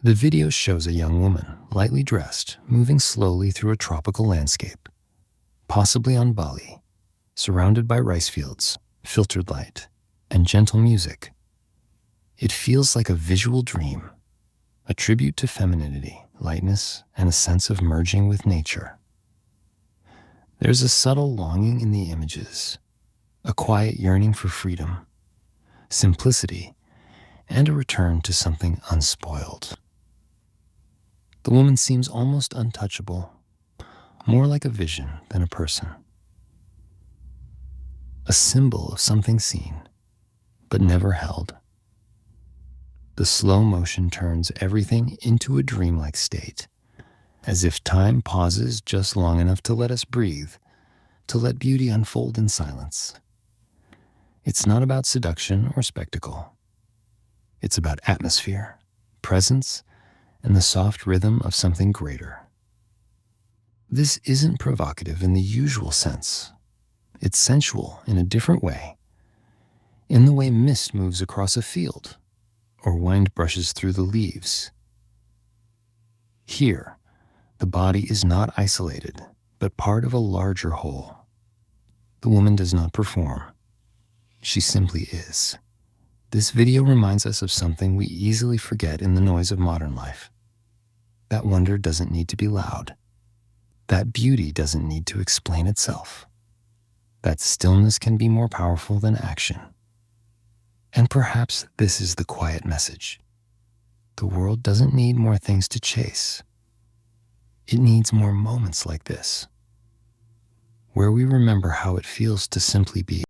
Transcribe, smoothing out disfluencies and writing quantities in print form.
The video shows a young woman, lightly dressed, moving slowly through a tropical landscape, possibly on Bali, surrounded by rice fields, filtered light, and gentle music. It feels like a visual dream, a tribute to femininity, lightness, and a sense of merging with nature. There's a subtle longing in the images, a quiet yearning for freedom, simplicity, and a return to something unspoiled. The woman seems almost untouchable, more like a vision than a person. A symbol of something seen, but never held. The slow motion turns everything into a dreamlike state, as if time pauses just long enough to let us breathe, to let beauty unfold in silence. It's not about seduction or spectacle. It's about atmosphere, presence, and the soft rhythm of something greater. This isn't provocative in the usual sense. It's sensual in a different way, in the way mist moves across a field, or wind brushes through the leaves. Here, the body is not isolated, but part of a larger whole. The woman does not perform. She simply is. This video reminds us of something we easily forget in the noise of modern life. That wonder doesn't need to be loud. That beauty doesn't need to explain itself. That stillness can be more powerful than action. And perhaps this is the quiet message. The world doesn't need more things to chase. It needs more moments like this, where we remember how it feels to simply be.